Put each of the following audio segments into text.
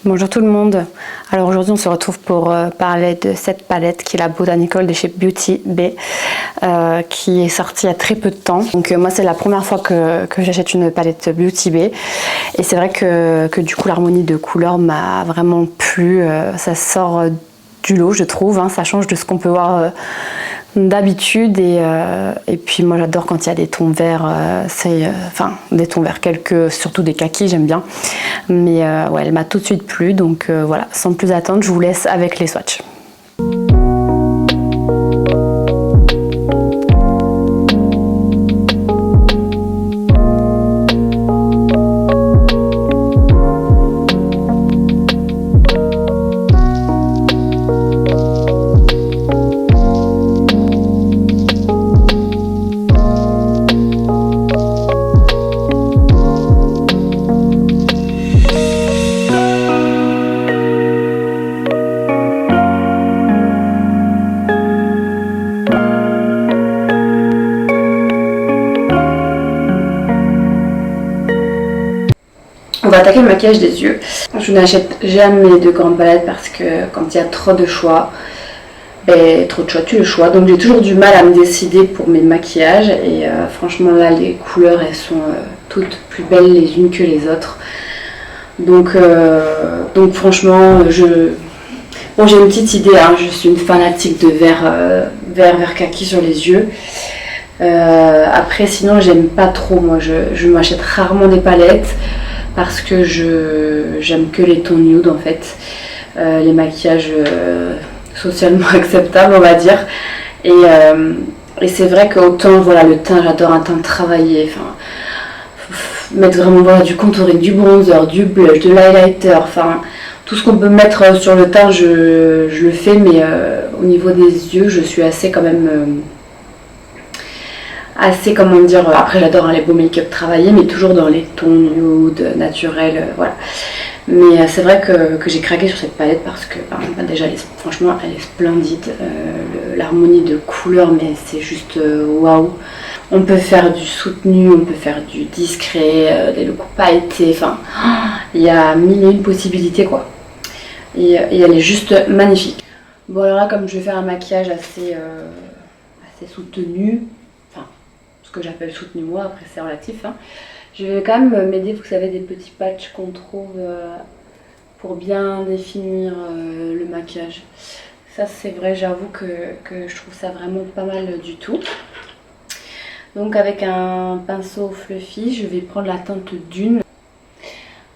Bonjour tout le monde. Alors aujourd'hui on se retrouve pour parler de cette palette qui est la Botanical de chez Beauty Bay qui est sortie il y a très peu de temps. Donc moi c'est la première fois que j'achète une palette Beauty Bay et c'est vrai que du coup l'harmonie de couleurs m'a vraiment plu. Ça sort du lot je trouve, hein. Ça change de ce qu'on peut voir d'habitude et puis moi j'adore quand il y a des tons verts, enfin des tons verts surtout des kakis j'aime bien, mais ouais elle m'a tout de suite plu donc voilà, sans plus attendre je vous laisse avec les swatchs. On va attaquer le maquillage des yeux. Je n'achète jamais de grandes palettes parce que quand il y a trop de choix, trop de choix tue le choix. Donc j'ai toujours du mal à me décider pour mes maquillages et franchement là les couleurs elles sont toutes plus belles les unes que les autres. Donc franchement bon, j'ai une petite idée, hein. Je suis une fanatique de vert kaki sur les yeux. Après sinon j'aime pas trop, moi je m'achète rarement des palettes parce que j'aime que les tons nude en fait, les maquillages socialement acceptables on va dire, et c'est vrai qu'autant voilà le teint, j'adore un teint travaillé, enfin mettre vraiment voilà, du contouring, du bronzer, du blush, de l'highlighter, enfin tout ce qu'on peut mettre sur le teint je le fais, mais au niveau des yeux je suis assez quand même comment dire, après j'adore les beaux make-up travaillés mais toujours dans les tons nude, naturels, voilà. Mais c'est vrai que j'ai craqué sur cette palette parce que déjà franchement elle est splendide, l'harmonie de couleurs mais c'est juste waouh. On peut faire du soutenu, on peut faire du discret, des looks pailletés, enfin il y a mille et une possibilités quoi. Et elle est juste magnifique. Bon alors là comme je vais faire un maquillage assez soutenu, ce que j'appelle soutenu moi, après c'est relatif, hein. Je vais quand même m'aider, vous savez, des petits patchs qu'on trouve pour bien définir le maquillage. Ça c'est vrai, j'avoue que je trouve ça vraiment pas mal du tout. Donc avec un pinceau fluffy, je vais prendre la teinte Dune.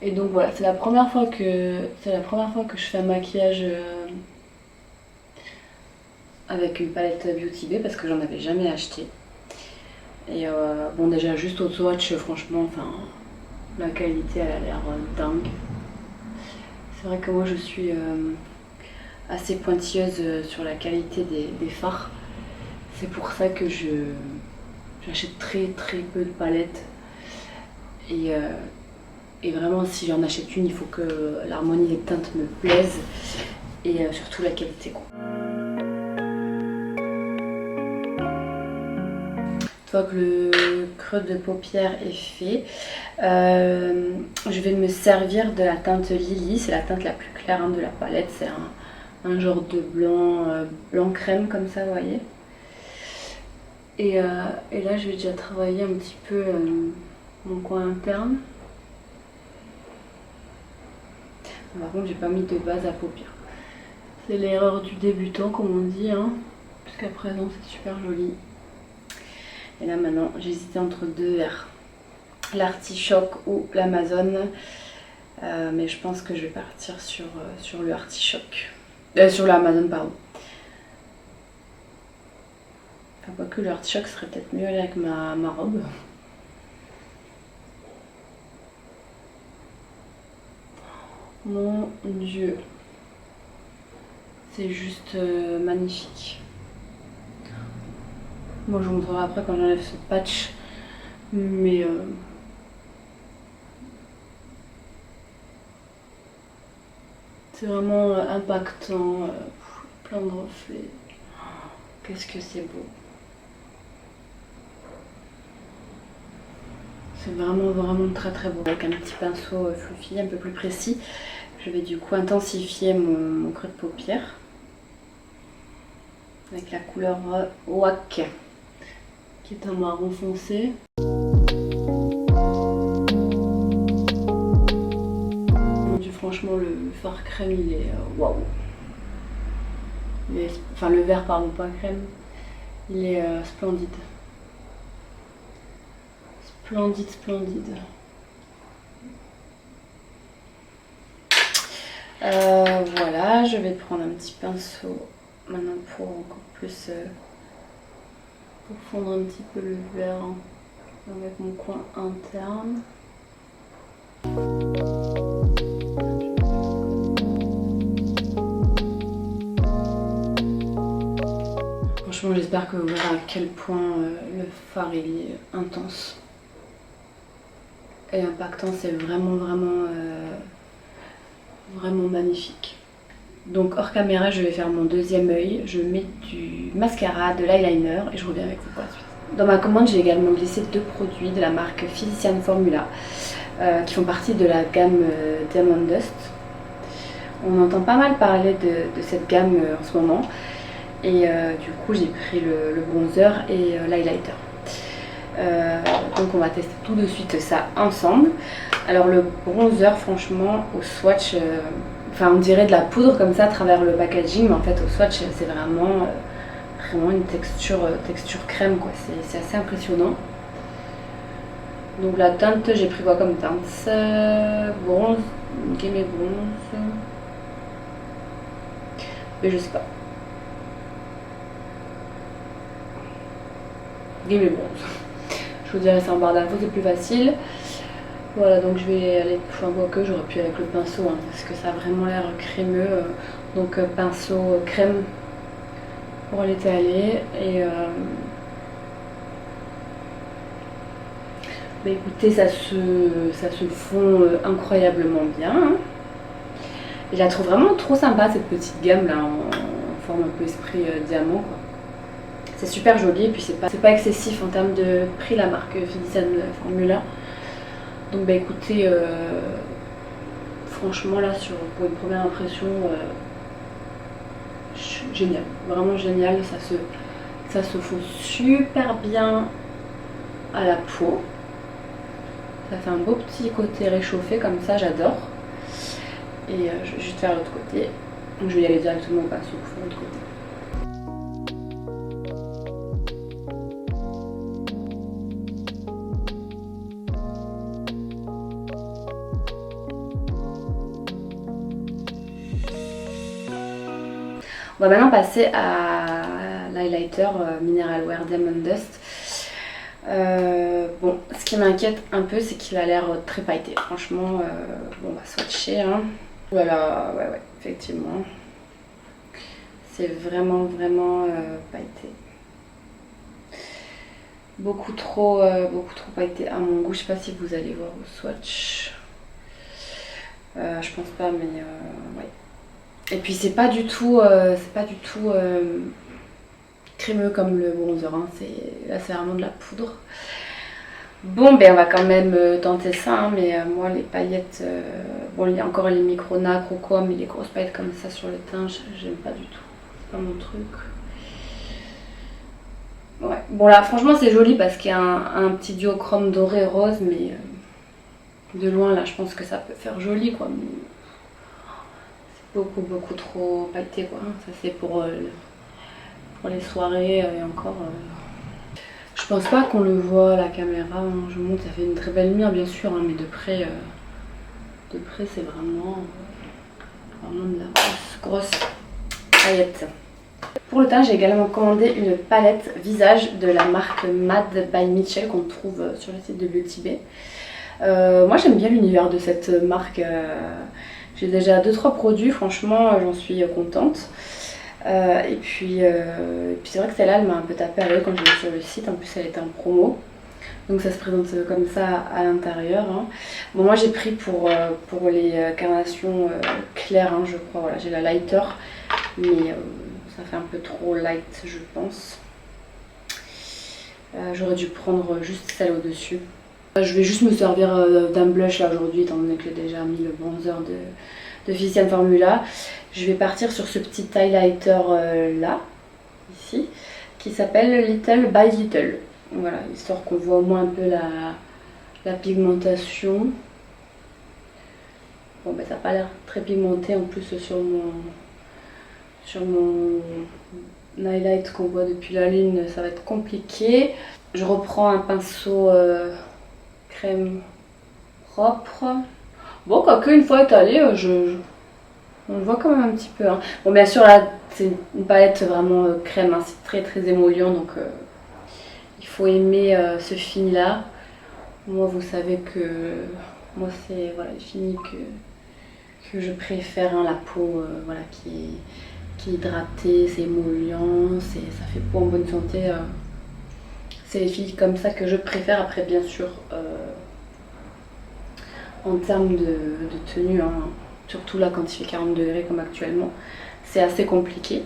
Et donc voilà, c'est la première fois que je fais un maquillage avec une palette Beauty Bay parce que j'en avais jamais acheté. Et bon déjà juste au swatch franchement enfin la qualité elle a l'air dingue. C'est vrai que moi je suis assez pointilleuse sur la qualité des fards. C'est pour ça que j'achète très peu de palettes. Et vraiment si j'en achète une il faut que l'harmonie des teintes me plaise et surtout la qualité quoi. Une fois que le creux de paupière est fait, je vais me servir de la teinte Lily, c'est la teinte la plus claire de la palette, c'est un genre de blanc crème comme ça, vous voyez. Et là je vais déjà travailler un petit peu mon coin interne. Par contre j'ai pas mis de base à paupières. C'est l'erreur du débutant comme on dit, hein, jusqu'à présent c'est super joli. Et là maintenant j'hésitais entre deux vers l'artichoke ou l'Amazon, mais je pense que je vais partir sur le artichoke, sur l'Amazon pardon. Enfin quoique le artichoke serait peut-être mieux avec ma robe. Mon dieu, c'est juste magnifique. Moi je vous montrerai après quand j'enlève ce patch, mais c'est vraiment impactant, plein de reflets. Qu'est-ce que c'est beau. C'est vraiment très beau. Avec un petit pinceau fluffy, un peu plus précis, Je vais du coup intensifier mon creux de paupière avec la couleur Wak, qui est un marron foncé. Franchement, le fard crème, il est waouh. Enfin, le vert, pardon, pas crème. Il est splendide. Splendide, splendide. Voilà, je vais prendre un petit pinceau maintenant pour encore plus pour fondre un petit peu le vert avec mon coin interne. Franchement, j'espère que vous verrez à quel point le fard il est intense et impactant. C'est vraiment magnifique. Donc hors caméra, je vais faire mon deuxième œil. Je mets du mascara, de l'eyeliner et je reviens avec vous pour la suite. Dans ma commande, j'ai également glissé 2 produits de la marque Physician Formula qui font partie de la gamme Diamond Dust. On entend pas mal parler de cette gamme en ce moment. Et du coup j'ai pris le bronzer et l'highlighter. Donc on va tester tout de suite ça ensemble. Alors le bronzer, franchement au swatch, enfin on dirait de la poudre comme ça à travers le packaging, mais en fait au swatch c'est vraiment une texture crème quoi, c'est assez impressionnant. Donc la teinte, j'ai pris quoi comme teinte? Bronze, Game bronze, mais je sais pas. Game bronze. Je vous dirais c'est en barre d'infos, c'est plus facile. Voilà, donc je vais aller, enfin que j'aurais pu avec le pinceau hein, parce que ça a vraiment l'air crémeux. Donc pinceau crème pour l'étaler et bah écoutez, ça se fond incroyablement bien. Hein. Et je la trouve vraiment trop sympa cette petite gamme là en forme un peu esprit diamant quoi. C'est super joli et puis c'est pas excessif en termes de prix, la marque Physician Formula. Donc bah écoutez, franchement là pour une première impression, génial, vraiment génial, ça se fond super bien à la peau. Ça fait un beau petit côté réchauffé comme ça, j'adore. Et je vais juste faire l'autre côté. Donc je vais y aller directement au pinceau pour faire l'autre côté. On va maintenant passer à l'highlighter Mineral Wear Diamond Dust. Bon, ce qui m'inquiète un peu, c'est qu'il a l'air très pailleté. Franchement, bon, on va swatcher. Hein. Voilà, ouais, effectivement. C'est vraiment pailleté. Beaucoup trop pailleté à mon goût. Je sais pas si vous allez voir au swatch. Je pense pas, mais ouais. Et puis c'est pas du tout crémeux comme le bronzer, hein. Là c'est vraiment de la poudre. Bon ben on va quand même tenter ça, hein, mais moi les paillettes, bon il y a encore les micro nacre ou quoi, mais les grosses paillettes comme ça sur le teint, j'aime pas du tout, c'est pas mon truc. Ouais, bon là franchement c'est joli parce qu'il y a un petit duochrome doré rose, mais de loin là je pense que ça peut faire joli quoi. Mais beaucoup trop pailleté quoi. Ça c'est pour les soirées et encore. Je pense pas qu'on le voit à la caméra. Hein. Je vous montre, ça fait une très belle lumière bien sûr, hein, mais de près c'est vraiment de la grosse paillette. Pour le teint, j'ai également commandé une palette visage de la marque Mad by Mitchell qu'on trouve sur le site de Beauty Bay. Moi j'aime bien l'univers de cette marque. J'ai déjà 2-3 produits, franchement j'en suis contente. Et puis c'est vrai que celle-là elle m'a un peu tapé à l'œil quand j'ai vu sur le site, en plus elle était en promo. Donc ça se présente comme ça à l'intérieur. Hein. Bon moi j'ai pris pour les carnations claires, hein, je crois, voilà, j'ai la lighter, mais ça fait un peu trop light je pense. J'aurais dû prendre juste celle au-dessus. Je vais juste me servir d'un blush là aujourd'hui étant donné que j'ai déjà mis le bronzer de Viviane Formula, je vais partir sur ce petit highlighter là, ici, qui s'appelle Little by Little. Voilà, histoire qu'on voit au moins un peu la pigmentation. Bon, ben ça n'a pas l'air très pigmenté en plus sur mon highlight qu'on voit depuis la ligne, ça va être compliqué. Je reprends un pinceau crème propre. Bon, quoique une fois étalé, on le voit quand même un petit peu. Hein. Bon, bien sûr, là, c'est une palette vraiment crème, hein, c'est très très émollient, donc il faut aimer ce fini-là. Moi, vous savez que moi, c'est voilà, le fini que je préfère, hein, la peau voilà, qui est hydratée, c'est émollient, ça fait peau en bonne santé. C'est les filles comme ça que je préfère. Après, bien sûr, en termes de tenue, hein, surtout là quand il fait 40 degrés comme actuellement, c'est assez compliqué.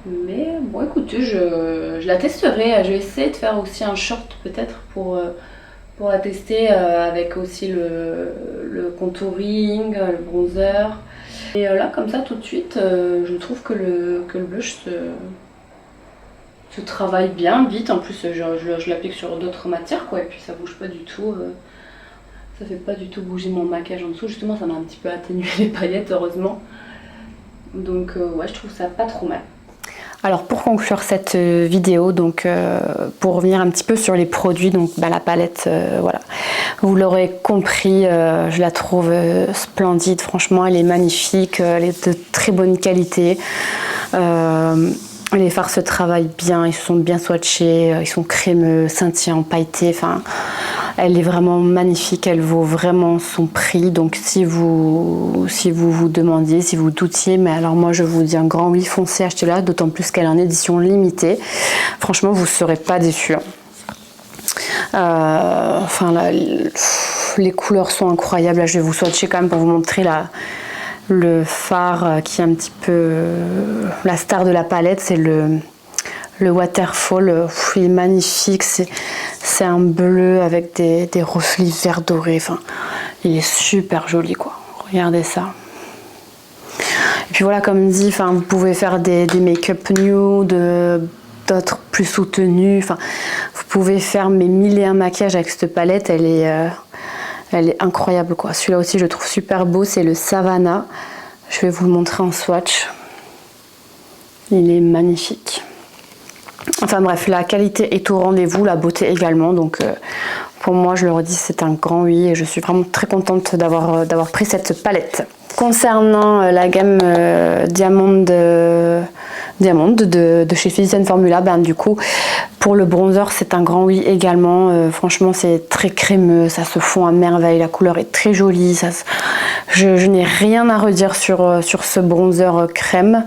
Mais bon, écoutez, je la testerai. Je vais essayer de faire aussi un short peut-être pour la tester avec aussi le contouring, le bronzer. Et là, comme ça, tout de suite, je trouve que le blush se travaille bien, vite. En plus, je l'applique sur d'autres matières, quoi. Et puis, ça bouge pas du tout. Ça fait pas du tout bouger mon maquillage en dessous. Justement, ça m'a un petit peu atténué les paillettes, heureusement. Donc, ouais, je trouve ça pas trop mal. Alors pour conclure cette vidéo, donc pour revenir un petit peu sur les produits, donc la palette, voilà, vous l'aurez compris, je la trouve splendide, franchement elle est magnifique, elle est de très bonne qualité. Les fards se travaillent bien, ils sont bien swatchés, ils sont crémeux, scintillants, pailletés, enfin elle est vraiment magnifique, elle vaut vraiment son prix. Donc si vous vous demandiez, si vous doutiez, mais alors moi je vous dis un grand oui, foncez, achetez-la, d'autant plus qu'elle est en édition limitée. Franchement vous ne serez pas déçus. Enfin là, les couleurs sont incroyables, là je vais vous swatcher quand même pour vous montrer le fard qui est un petit peu la star de la palette, c'est le Waterfall. Il est magnifique, c'est un bleu avec des reflets vert doré, enfin il est super joli quoi, regardez ça. Et puis voilà, comme dit, enfin vous pouvez faire des make-up nude, d'autres plus soutenus, enfin vous pouvez faire mes 1001 maquillages avec cette palette, elle est incroyable quoi. Celui-là aussi je le trouve super beau, c'est le Savannah. Je vais vous le montrer en swatch. Il est magnifique. Enfin bref, la qualité est au rendez-vous, la beauté également. Donc pour moi, je le redis, c'est un grand oui et je suis vraiment très contente d'avoir pris cette palette. Concernant la gamme Diamond de chez Viviane Formula, du coup pour le bronzer c'est un grand oui également. Franchement c'est très crémeux, ça se fond à merveille, la couleur est très jolie, je n'ai rien à redire sur ce bronzer crème.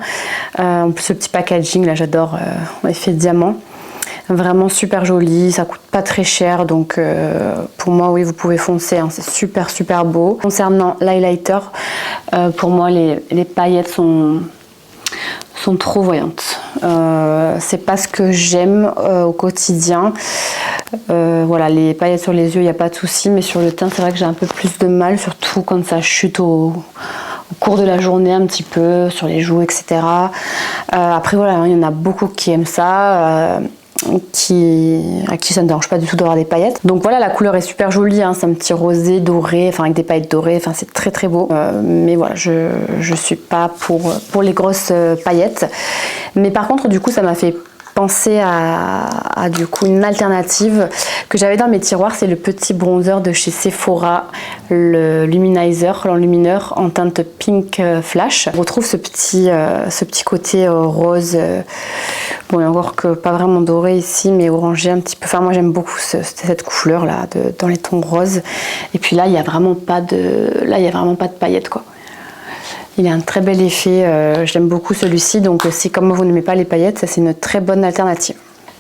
En plus ce petit packaging là j'adore, effet diamant. Vraiment super joli, ça coûte pas très cher, donc pour moi oui vous pouvez foncer, hein, c'est super beau. Concernant l'highlighter, pour moi les paillettes sont trop voyantes. C'est pas ce que j'aime au quotidien. Voilà, les paillettes sur les yeux il n'y a pas de souci, mais sur le teint c'est vrai que j'ai un peu plus de mal, surtout quand ça chute au cours de la journée un petit peu, sur les joues, etc. Après voilà, il y en a beaucoup qui aiment ça. À qui ça ne dérange pas du tout d'avoir des paillettes. Donc voilà, la couleur est super jolie, hein, c'est un petit rosé doré, enfin avec des paillettes dorées, enfin c'est très beau. Mais voilà, je suis pas pour les grosses paillettes. Mais par contre, du coup, ça m'a fait penser à du coup une alternative que j'avais dans mes tiroirs, c'est le petit bronzer de chez Sephora, le Luminizer, l'enlumineur en teinte pink flash. On retrouve ce petit côté rose, bon, encore que pas vraiment doré ici, mais orangé un petit peu. Enfin moi j'aime beaucoup cette couleur là dans les tons roses. Et puis là il y a vraiment pas de paillettes quoi. Il a un très bel effet, j'aime beaucoup celui-ci, donc si comme moi vous n'aimez pas les paillettes, ça c'est une très bonne alternative.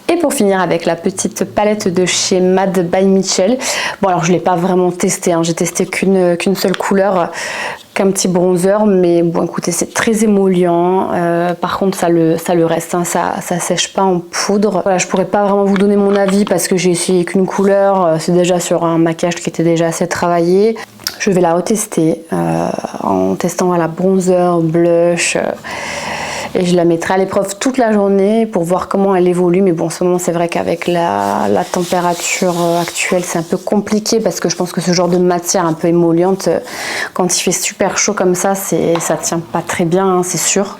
Et pour finir avec la petite palette de chez Mad by Mitchell. Bon alors je ne l'ai pas vraiment testé, hein. J'ai testé qu'une seule couleur, qu'un petit bronzer, mais bon écoutez c'est très émollient. Par contre ça le reste, hein. Ça sèche pas en poudre. Voilà, je pourrais pas vraiment vous donner mon avis parce que j'ai essayé qu'une couleur, c'est déjà sur un maquillage qui était déjà assez travaillé. Je vais la retester en testant la bronzer, blush et je la mettrai à l'épreuve toute la journée pour voir comment elle évolue. Mais bon, en ce moment c'est vrai qu'avec la température actuelle c'est un peu compliqué parce que je pense que ce genre de matière un peu émolliente, quand il fait super chaud comme ça tient pas très bien, hein, c'est sûr.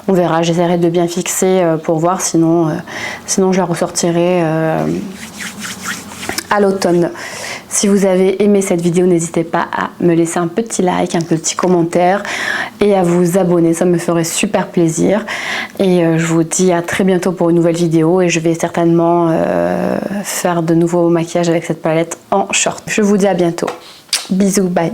On verra, j'essaierai de bien fixer pour voir, sinon je la ressortirai à l'automne. Si vous avez aimé cette vidéo, n'hésitez pas à me laisser un petit like, un petit commentaire et à vous abonner, ça me ferait super plaisir. Et je vous dis à très bientôt pour une nouvelle vidéo et je vais certainement faire de nouveaux maquillages avec cette palette en short. Je vous dis à bientôt. Bisous, bye.